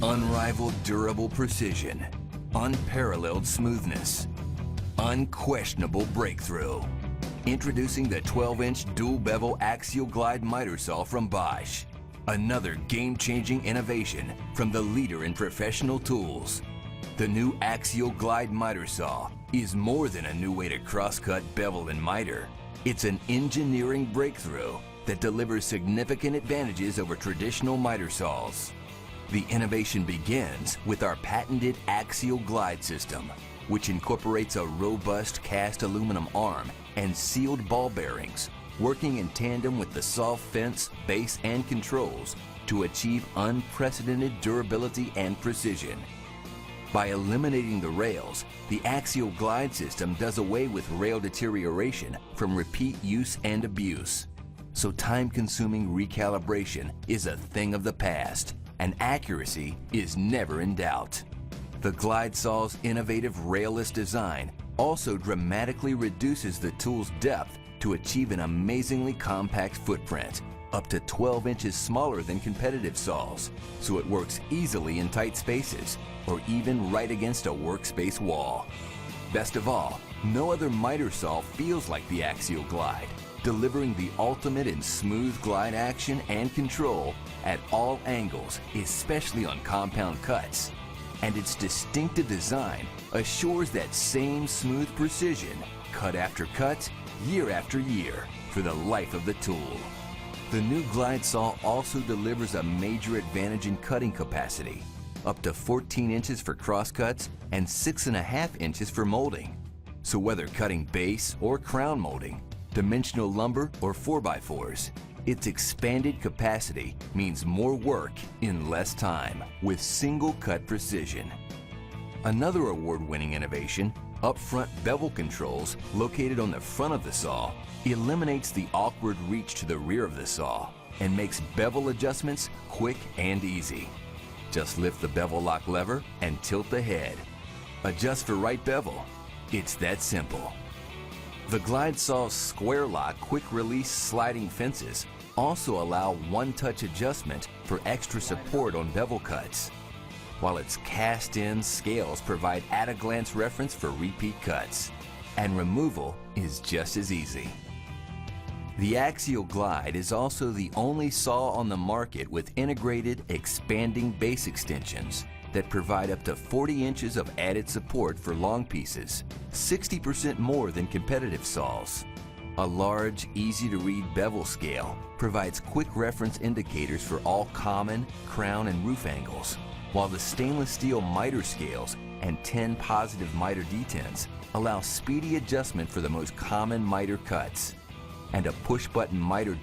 Unrivaled durable precision, unparalleled smoothness, unquestionable breakthrough. Introducing the 12-inch dual bevel axial glide miter saw from Bosch. Another game-changing innovation from the leader in professional tools. The new axial glide miter saw is more than a new way to crosscut, bevel, and miter. It's an engineering breakthrough that delivers significant advantages over traditional miter saws. The innovation begins with our patented axial glide system, which incorporates a robust cast aluminum arm and sealed ball bearings, working in tandem with the saw fence, base, and controls to achieve unprecedented durability and precision. By eliminating the rails, the axial glide system does away with rail deterioration from repeat use and abuse. So time-consuming recalibration is a thing of the past, and accuracy is never in doubt. The glide saw's innovative railless design also dramatically reduces the tool's depth to achieve an amazingly compact footprint, up to 12 inches smaller than competitive saws, so it works easily in tight spaces or even right against a workspace wall. Best of all, no other miter saw feels like the axial glide, delivering the ultimate in smooth glide action and control at all angles, especially on compound cuts. And its distinctive design assures that same smooth precision, cut after cut, year after year, for the life of the tool. The new glide saw also delivers a major advantage in cutting capacity, up to 14 inches for crosscuts and 6.5 inches for molding. So whether cutting base or crown molding, dimensional lumber or 4x4s, its expanded capacity means more work in less time with single cut precision. Another award-winning innovation, upfront bevel controls located on the front of the saw, eliminates the awkward reach to the rear of the saw and makes bevel adjustments quick and easy. Just lift the bevel lock lever and tilt the head. Adjust for right bevel. It's that simple. The glide saw's square lock quick release sliding fences also allow one-touch adjustment for extra support on bevel cuts, while its cast-in scales provide at-a-glance reference for repeat cuts, and removal is just as easy. The axial glide is also the only saw on the market with integrated expanding base extensions that provide up to 40 inches of added support for long pieces, 60% more than competitive saws. A large, easy-to-read bevel scale provides quick reference indicators for all common, crown, and roof angles, while the stainless steel miter scales and 10 positive miter detents allow speedy adjustment for the most common miter cuts. And a push-button miter